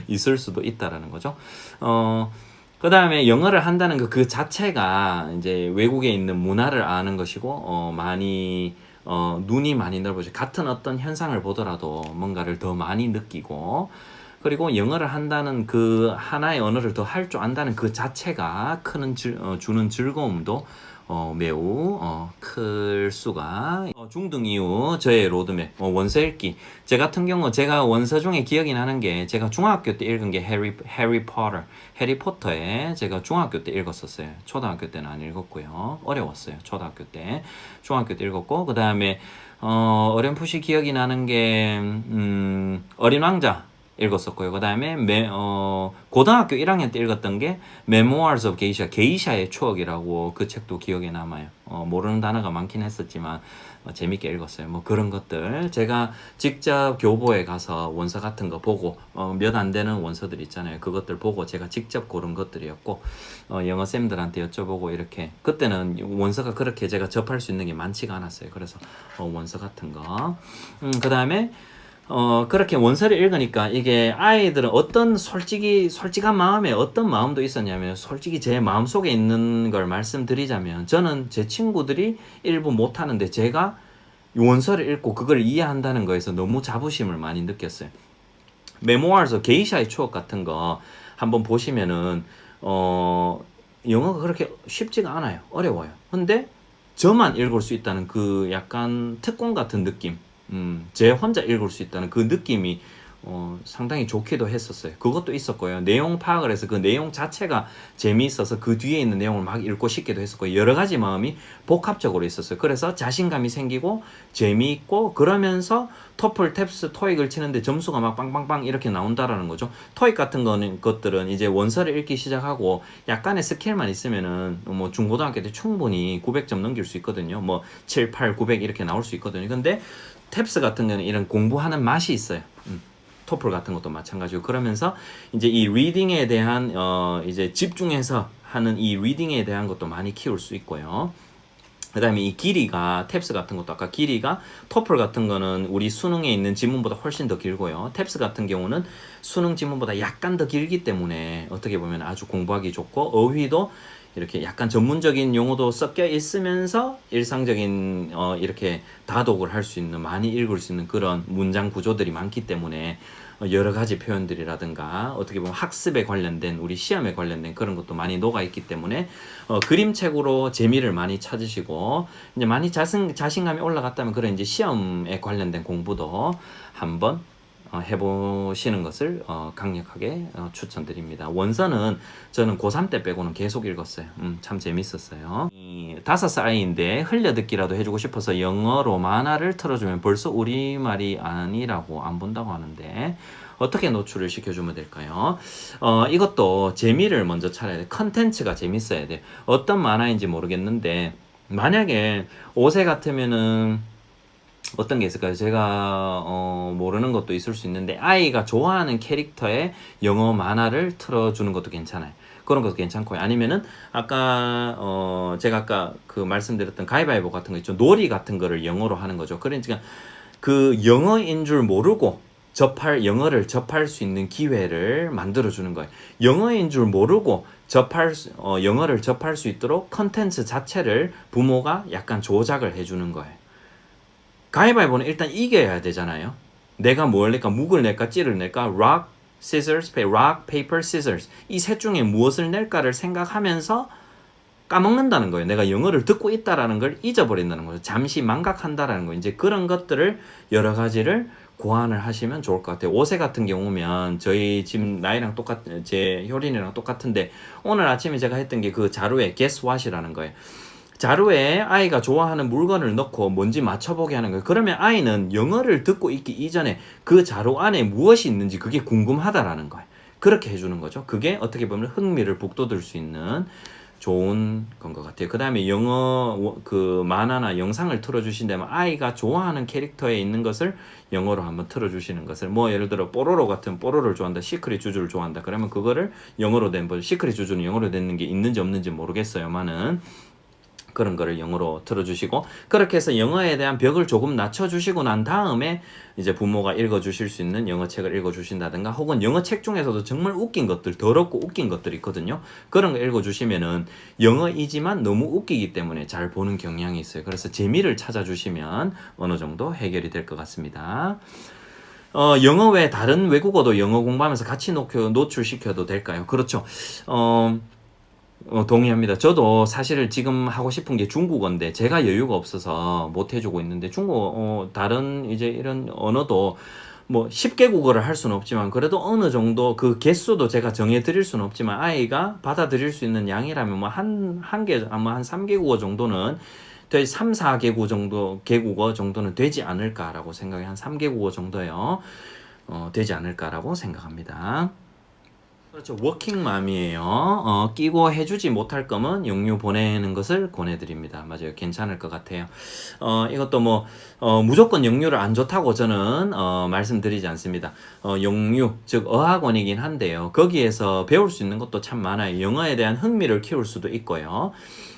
[SPEAKER 1] 있을 수도 있다라는 거죠. 그 다음에 영어를 한다는 그 자체가 이제 외국에 있는 문화를 아는 것이고 많이 눈이 많이 넓어져 같은 어떤 현상을 보더라도 뭔가를 더 많이 느끼고 그리고 영어를 한다는 그 하나의 언어를 더 할 줄 안다는 그 자체가 주는 즐거움도 매우 클 수가 중등 이후 저의 로드맵 원서 읽기 제 같은 경우 제가 원서 중에 기억이 나는 게 제가 중학교 때 읽은 게 해리포터에 제가 중학교 때 읽었었어요. 초등학교 때는 안 읽었고요. 어려웠어요. 초등학교 때 중학교 때 읽었고 그 다음에 어렴풋이 기억이 나는 게 어린 왕자 읽었었고요. 그 다음에 고등학교 1학년 때 읽었던 게 Memoirs of Geisha, 게이샤의 추억이라고 그 책도 기억에 남아요. 모르는 단어가 많긴 했었지만 재밌게 읽었어요. 뭐 그런 것들 제가 직접 교보에 가서 원서 같은 거 보고 몇 안 되는 원서들 있잖아요. 그것들 보고 제가 직접 고른 것들이었고 영어 쌤들한테 여쭤보고 이렇게 그때는 원서가 그렇게 제가 접할 수 있는 게 많지가 않았어요. 그래서 원서 같은 거 그 다음에 그렇게 원서를 읽으니까 이게 아이들은 어떤 솔직한 마음에 어떤 마음도 있었냐면 솔직히 제 마음속에 있는 걸 말씀드리자면 저는 제 친구들이 일부 못하는데 제가 원서를 읽고 그걸 이해한다는 거에서 너무 자부심을 많이 느꼈어요. 메모아에서 게이샤의 추억 같은 거 한번 보시면은 영어가 그렇게 쉽지가 않아요. 어려워요. 근데 저만 읽을 수 있다는 그 약간 특권 같은 느낌 제 혼자 읽을 수 있다는 그 느낌이 상당히 좋기도 했었어요. 그것도 있었고요. 내용 파악을 해서 그 내용 자체가 재미있어서 그 뒤에 있는 내용을 막 읽고 싶기도 했었고 여러 가지 마음이 복합적으로 있었어요. 그래서 자신감이 생기고 재미있고 그러면서 토플, 탭스, 토익을 치는데 점수가 막 빵빵빵 이렇게 나온다라는 거죠. 토익 같은 것들은 이제 원서를 읽기 시작하고 약간의 스킬만 있으면은 뭐 중고등학교 때 충분히 900점 넘길 수 있거든요. 뭐 7, 8, 900 이렇게 나올 수 있거든요. 근데 탭스 같은 경우는 이런 공부하는 맛이 있어요. 토플 같은 것도 마찬가지고 그러면서 이제 이 리딩에 대한 이제 집중해서 하는 이 리딩에 대한 것도 많이 키울 수 있고요. 그 다음에 이 길이가 탭스 같은 것도 아까 길이가 토플 같은 거는 우리 수능에 있는 지문보다 훨씬 더 길고요. 탭스 같은 경우는 수능 지문보다 약간 더 길기 때문에 어떻게 보면 아주 공부하기 좋고 어휘도 이렇게 약간 전문적인 용어도 섞여 있으면서 일상적인 이렇게 다독을 할 수 있는 많이 읽을 수 있는 그런 문장 구조들이 많기 때문에 여러 가지 표현들이라든가 어떻게 보면 학습에 관련된 우리 시험에 관련된 그런 것도 많이 녹아 있기 때문에 그림책으로 재미를 많이 찾으시고 이제 많이 자신감이 올라갔다면 그런 이제 시험에 관련된 공부도 한번 해보시는 것을 강력하게 추천드립니다. 원서는 저는 고3 때 빼고는 계속 읽었어요. 참 재밌었어요. 5살 아이인데 흘려듣기라도 해주고 싶어서 영어로 만화를 틀어주면 벌써 우리말이 아니라고 안 본다고 하는데 어떻게 노출을 시켜주면 될까요? 이것도 재미를 먼저 찾아야 돼. 컨텐츠가 재밌어야 돼. 어떤 만화인지 모르겠는데 만약에 5세 같으면은 어떤 게 있을까요? 제가 모르는 것도 있을 수 있는데 아이가 좋아하는 캐릭터의 영어 만화를 틀어주는 것도 괜찮아요. 그런 것도 괜찮고요. 아니면은 제가 아까 그 말씀드렸던 가위바위보 같은 거 있죠. 놀이 같은 거를 영어로 하는 거죠. 그러니까 그 영어인 줄 모르고 영어를 접할 수 있는 기회를 만들어 주는 거예요. 영어인 줄 모르고 영어를 접할 수 있도록 컨텐츠 자체를 부모가 약간 조작을 해주는 거예요. 가위바위보는 일단 이겨야 되잖아요. 내가 뭘 낼까? 묵을 낼까? 찌를 낼까? rock, scissors, rock, paper, scissors 이 셋 중에 무엇을 낼까를 생각하면서 까먹는다는 거예요. 내가 영어를 듣고 있다라는 걸 잊어버린다는 거죠. 잠시 망각한다라는 거예요. 이제 그런 것들을 여러 가지를 고안을 하시면 좋을 것 같아요. 5세 같은 경우면 저희 지금 나이랑 제 효린이랑 똑같은데 오늘 아침에 제가 했던 게 그 자료에 guess what이라는 거예요. 자료에 아이가 좋아하는 물건을 넣고 뭔지 맞춰보게 하는 거예요. 그러면 아이는 영어를 듣고 있기 이전에 그 자료 안에 무엇이 있는지 그게 궁금하다라는 거예요. 그렇게 해주는 거죠. 그게 어떻게 보면 흥미를 북돋을 수 있는 좋은 건 것 같아요. 그 다음에 영어 그 만화나 영상을 틀어주신다면 아이가 좋아하는 캐릭터에 있는 것을 영어로 한번 틀어주시는 것을 뭐 예를 들어 뽀로로 같은 뽀로로를 좋아한다, 시크릿 주주를 좋아한다. 그러면 그거를 영어로 된 시크릿 주주는 영어로 된 게 있는지 없는지 모르겠어요만은 그런 거를 영어로 틀어주시고 그렇게 해서 영어에 대한 벽을 조금 낮춰주시고 난 다음에 이제 부모가 읽어주실 수 있는 영어책을 읽어주신다든가 혹은 영어책 중에서도 정말 웃긴 것들 더럽고 웃긴 것들이 있거든요. 그런 거 읽어주시면은 영어이지만 너무 웃기기 때문에 잘 보는 경향이 있어요. 그래서 재미를 찾아주시면 어느 정도 해결이 될 것 같습니다. 영어 외에 다른 외국어도 영어 공부하면서 같이 노출시켜도 될까요? 그렇죠. 동의합니다. 저도 사실 지금 하고 싶은 게 중국어인데 제가 여유가 없어서 못 해주고 있는데 중국어 다른 이제 이런 언어도 뭐 10개 국어를 할 수는 없지만 그래도 어느 정도 그 개수도 제가 정해 드릴 수는 없지만 아이가 받아들일 수 있는 양이라면 뭐 한 개 아마 한 3개 국어 정도는 3, 4개 개국어 정도는 되지 않을까라고 생각해. 한 3개 국어 정도요. 되지 않을까라고 생각합니다. 그렇죠. 워킹맘이에요. 끼고 해주지 못할 거면 영유 보내는 것을 권해드립니다. 맞아요. 괜찮을 것 같아요. 이것도 뭐 무조건 영유를 안 좋다고 저는 말씀드리지 않습니다. 영유 즉 어학원이긴 한데요. 거기에서 배울 수 있는 것도 참 많아요. 영어에 대한 흥미를 키울 수도 있고요.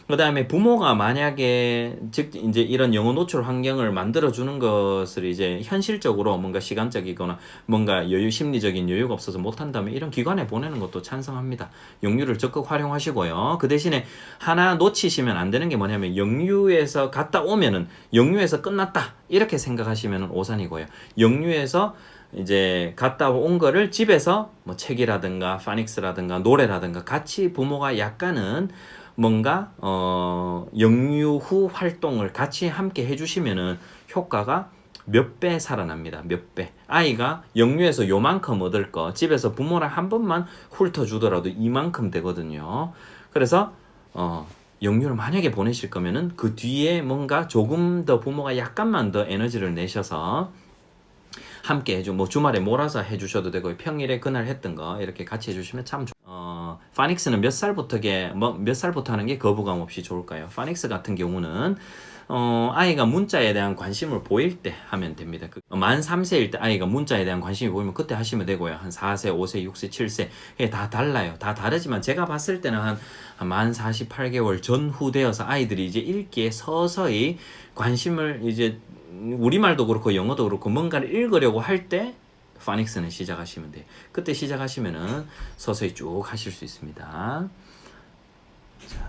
[SPEAKER 1] 그 다음에 부모가 만약에 즉 이제 이런 영어 노출 환경을 만들어 주는 것을 이제 현실적으로 뭔가 시간적이거나 뭔가 심리적인 여유가 없어서 못한다면 이런 기관에 보내는 것도 찬성합니다. 영유를 적극 활용하시고요. 그 대신에 하나 놓치시면 안 되는 게 뭐냐면 영유에서 갔다 오면은 영유에서 끝났다 이렇게 생각하시면은 오산이고요. 영유에서 이제 갔다 온 거를 집에서 뭐 책이라든가 파닉스라든가 노래라든가 같이 부모가 약간은 뭔가 영유 후 활동을 같이 함께 해주시면은 효과가 몇 배 살아납니다. 몇 배. 아이가 영유에서 요만큼 얻을 거 집에서 부모랑 한 번만 훑어주더라도 이만큼 되거든요. 그래서 영유를 만약에 보내실 거면은 그 뒤에 뭔가 조금 더 부모가 약간만 더 에너지를 내셔서 함께 해주 뭐 주말에 몰아서 해주셔도 되고 평일에 그날 했던 거 이렇게 같이 해주시면 참 파닉스는 몇 살부터 하는 게 거부감 없이 좋을까요? 파닉스 같은 경우는 아이가 문자에 대한 관심을 보일 때 하면 됩니다. 만 3세일 때 아이가 문자에 대한 관심이 보이면 그때 하시면 되고요. 한 4세, 5세, 6세, 7세 다 달라요. 다 다르지만 제가 봤을 때는 한 만 48개월 전후 되어서 아이들이 이제 읽기에 서서히 관심을 이제 우리말도 그렇고 영어도 그렇고 뭔가를 읽으려고 할 때 파닉스는 시작하시면 돼요. 그때 시작하시면은 서서히 쭉 하실 수 있습니다.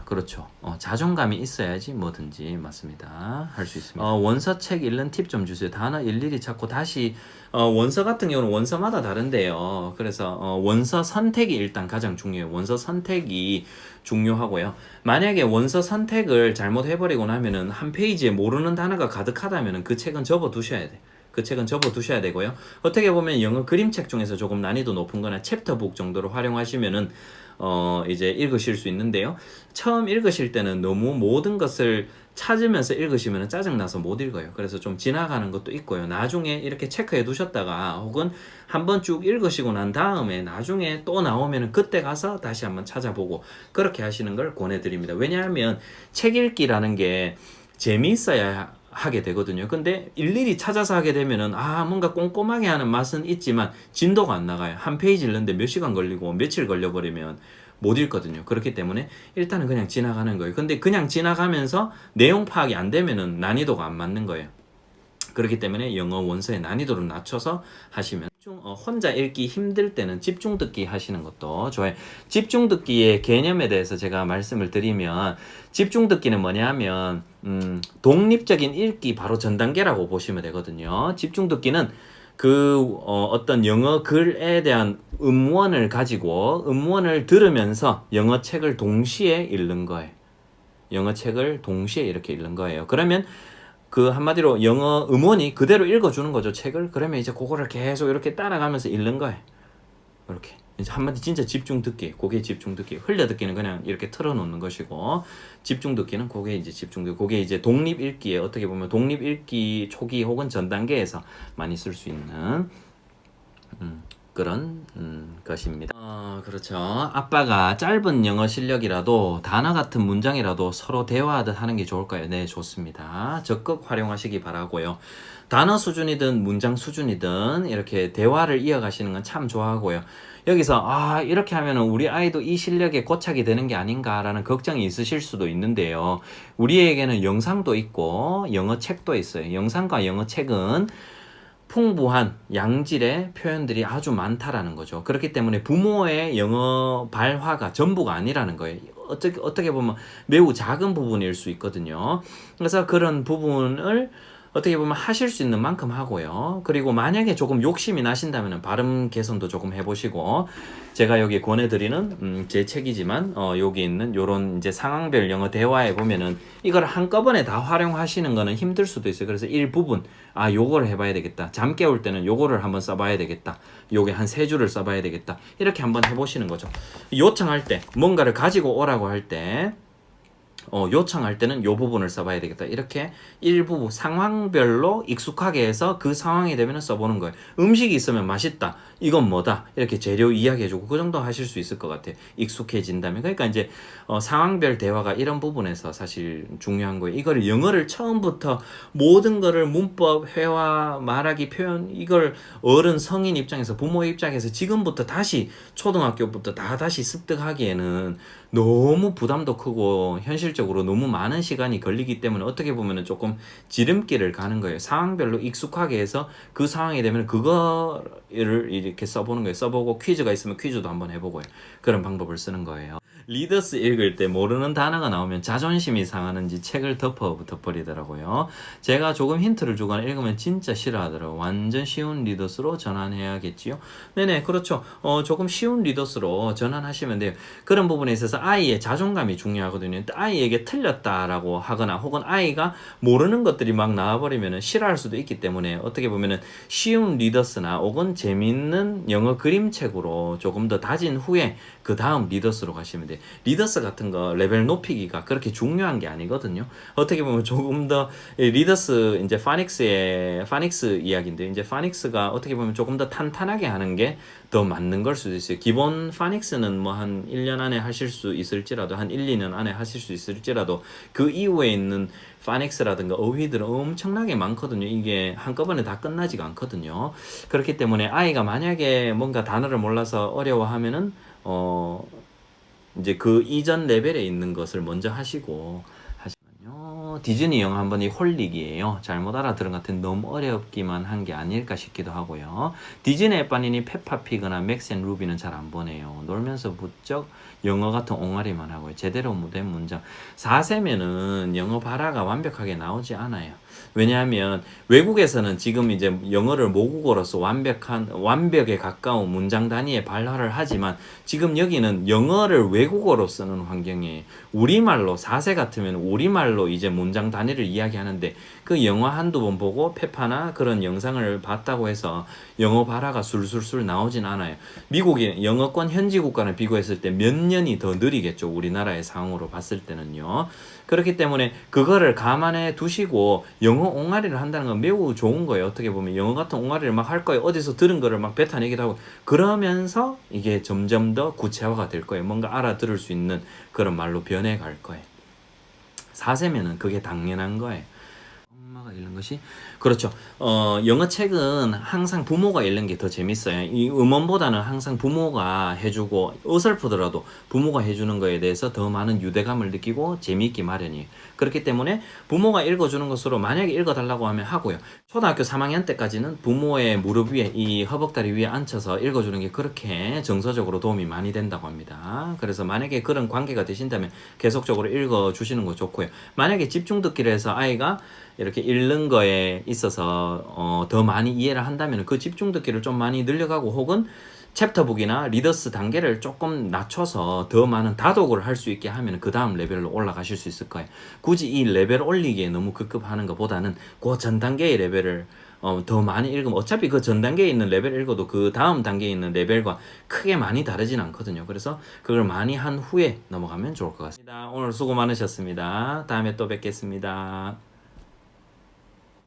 [SPEAKER 1] 그렇죠. 자존감이 있어야지 뭐든지 맞습니다. 할 수 있습니다. 원서 책 읽는 팁 좀 주세요. 단어 일일이 찾고 다시 원서 같은 경우는 원서마다 다른데요. 그래서 원서 선택이 일단 가장 중요해요. 원서 선택이 중요하고요. 만약에 원서 선택을 잘못해버리고 나면은 한 페이지에 모르는 단어가 가득하다면은 그 책은 접어두셔야 돼. 그 책은 접어두셔야 되고요. 어떻게 보면 영어 그림책 중에서 조금 난이도 높은 거나 챕터북 정도로 활용하시면은 이제 읽으실 수 있는데요. 처음 읽으실 때는 너무 모든 것을 찾으면서 읽으시면 짜증나서 못 읽어요. 그래서 좀 지나가는 것도 있고요. 나중에 이렇게 체크해 두셨다가 혹은 한번 쭉 읽으시고 난 다음에 나중에 또 나오면 그때 가서 다시 한번 찾아보고 그렇게 하시는 걸 권해드립니다. 왜냐하면 책 읽기라는 게 재미있어야 하게 되거든요. 근데 일일이 찾아서 하게 되면은 뭔가 꼼꼼하게 하는 맛은 있지만 진도가 안 나가요. 한 페이지 읽는데 몇 시간 걸리고 며칠 걸려버리면 못 읽거든요. 그렇기 때문에 일단은 그냥 지나가는 거예요. 근데 그냥 지나가면서 내용 파악이 안 되면은 난이도가 안 맞는 거예요. 그렇기 때문에 영어 원서의 난이도를 낮춰서 하시면 혼자 읽기 힘들 때는 집중 듣기 하시는 것도 좋아요. 집중 듣기의 개념에 대해서 제가 말씀을 드리면 집중 듣기는 뭐냐면 독립적인 읽기 바로 전 단계라고 보시면 되거든요. 집중 듣기는 어떤 영어 글에 대한 음원을 가지고 음원을 들으면서 영어 책을 동시에 읽는 거예요. 영어 책을 동시에 이렇게 읽는 거예요. 그러면 한마디로 영어 음원이 그대로 읽어주는 거죠, 책을. 그러면 이제 그거를 계속 이렇게 따라가면서 읽는 거예요. 이렇게. 이제 한마디 진짜 집중 듣기, 그게 집중 듣기. 흘려 듣기는 그냥 이렇게 틀어놓는 것이고, 집중 듣기는 그게 이제 집중 듣기. 그게 이제 독립 읽기에 어떻게 보면 독립 읽기 초기 혹은 전 단계에서 많이 쓸 수 있는, 그런 것입니다. 그렇죠. 아빠가 짧은 영어 실력이라도 단어 같은 문장이라도 서로 대화하듯 하는 게 좋을까요? 네, 좋습니다. 적극 활용하시기 바라고요. 단어 수준이든 문장 수준이든 이렇게 대화를 이어가시는 건 참 좋아하고요. 여기서 이렇게 하면은 우리 아이도 이 실력에 고착이 되는 게 아닌가라는 걱정이 있으실 수도 있는데요. 우리에게는 영상도 있고 영어 책도 있어요. 영상과 영어 책은 풍부한 양질의 표현들이 아주 많다라는 거죠. 그렇기 때문에 부모의 영어 발화가 전부가 아니라는 거예요. 어떻게 보면 매우 작은 부분일 수 있거든요. 그래서 그런 부분을 어떻게 보면 하실 수 있는 만큼 하고요. 그리고 만약에 조금 욕심이 나신다면 발음 개선도 조금 해보시고, 제가 여기 권해드리는 제 책이지만 여기 있는 요런 이제 상황별 영어 대화에 보면은 이걸 한꺼번에 다 활용하시는 거는 힘들 수도 있어요. 그래서 일부분 요거를 해봐야 되겠다. 잠 깨울 때는 요거를 한번 써봐야 되겠다. 요게 한 3줄을 써봐야 되겠다. 이렇게 한번 해보시는 거죠. 요청할 때 뭔가를 가지고 오라고 할때 요청할 때는 요 부분을 써봐야 되겠다. 이렇게 일부 상황별로 익숙하게 해서 그 상황이 되면 써보는 거예요. 음식이 있으면 맛있다. 이건 뭐다. 이렇게 재료 이야기해주고 그 정도 하실 수 있을 것 같아요. 익숙해진다면. 그러니까 이제 상황별 대화가 이런 부분에서 사실 중요한 거예요. 이걸 영어를 처음부터 모든 거를 문법, 회화, 말하기, 표현 이걸 어른, 성인 입장에서 부모 입장에서 지금부터 다시 초등학교부터 다시 습득하기에는 너무 부담도 크고 현실적으로 너무 많은 시간이 걸리기 때문에 어떻게 보면 조금 지름길을 가는 거예요. 상황별로 익숙하게 해서 그 상황이 되면 그거를 이렇게 써보는 거예요. 써보고 퀴즈가 있으면 퀴즈도 한번 해보고요. 그런 방법을 쓰는 거예요. 리더스 읽을 때 모르는 단어가 나오면 자존심이 상하는지 책을 덮어버리더라고요. 제가 조금 힌트를 주거나 읽으면 진짜 싫어하더라고요. 완전 쉬운 리더스로 전환해야겠지요? 네네, 그렇죠. 조금 쉬운 리더스로 전환하시면 돼요. 그런 부분에 있어서 아이의 자존감이 중요하거든요. 아이에게 틀렸다라고 하거나 혹은 아이가 모르는 것들이 막 나와버리면 싫어할 수도 있기 때문에 어떻게 보면은 쉬운 리더스나 혹은 재미있는 영어 그림책으로 조금 더 다진 후에 그 다음 리더스로 가시면 돼요. 리더스 같은 거 레벨 높이기가 그렇게 중요한 게 아니거든요. 어떻게 보면 조금 더 리더스 이제 파닉스 이야기인데 이제 파닉스가 어떻게 보면 조금 더 탄탄하게 하는 게 더 맞는 걸 수도 있어요. 기본 파닉스는 뭐 한 1년 안에 하실 수 있을지라도 한 1, 2년 안에 하실 수 있을지라도 그 이후에 있는 파닉스라든가 어휘들은 엄청나게 많거든요. 이게 한꺼번에 다 끝나지가 않거든요. 그렇기 때문에 아이가 만약에 뭔가 단어를 몰라서 어려워하면은 이제 그 이전 레벨에 있는 것을 먼저 하시고 하시면요. 디즈니 영화 한 번이 홀릭이에요. 잘못 알아들은 것 같은 너무 어렵기만 한 게 아닐까 싶기도 하고요. 디즈니에 빠니니 페파피그나 맥스 앤 루비는 잘 안 보네요. 놀면서 부쩍 영어 같은 옹알이만 하고요. 제대로 된 문장. 4세면은 영어 발화가 완벽하게 나오지 않아요. 왜냐하면 외국에서는 지금 이제 영어를 모국어로서 완벽에 가까운 문장 단위의 발화를 하지만 지금 여기는 영어를 외국어로 쓰는 환경이에요. 우리말로 4세 같으면 우리말로 이제 문장 단위를 이야기하는데 그 영화 한두 번 보고 페파나 그런 영상을 봤다고 해서 영어 발화가 술술술 나오진 않아요. 미국이 영어권 현지 국가를 비교했을 때 몇 년이 더 느리겠죠. 우리나라의 상황으로 봤을 때는요. 그렇기 때문에 그거를 감안해 두시고 영어 옹알이를 한다는 건 매우 좋은 거예요. 어떻게 보면 영어 같은 옹알이를 막 할 거예요. 어디서 들은 거를 막 뱉어내기도 하고 그러면서 이게 점점 더 구체화가 될 거예요. 뭔가 알아들을 수 있는 그런 말로 변해갈 거예요. 4세면은 그게 당연한 거예요. 엄마가 읽는 것이 그렇죠. 영어 책은 항상 부모가 읽는 게 더 재밌어요. 이 음원보다는 항상 부모가 해주고 어설프더라도 부모가 해주는 거에 대해서 더 많은 유대감을 느끼고 재미있기 마련이에요. 그렇기 때문에 부모가 읽어주는 것으로 만약에 읽어달라고 하면 하고요. 초등학교 3학년 때까지는 부모의 무릎 위에 이 허벅다리 위에 앉혀서 읽어주는 게 그렇게 정서적으로 도움이 많이 된다고 합니다. 그래서 만약에 그런 관계가 되신다면 계속적으로 읽어주시는 거 좋고요. 만약에 집중 듣기를 해서 아이가 이렇게 읽는 거에 있어서 더 많이 이해를 한다면 그 집중 듣기를 좀 많이 늘려가고 혹은 챕터북이나 리더스 단계를 조금 낮춰서 더 많은 다독을 할 수 있게 하면 그 다음 레벨로 올라가실 수 있을 거예요. 굳이 이 레벨 올리기에 너무 급급하는 것보다는 그 전 단계의 레벨을 더 많이 읽으면 어차피 그 전 단계에 있는 레벨 읽어도 그 다음 단계에 있는 레벨과 크게 많이 다르진 않거든요. 그래서 그걸 많이 한 후에 넘어가면 좋을 것 같습니다. 오늘 수고 많으셨습니다. 다음에 또 뵙겠습니다.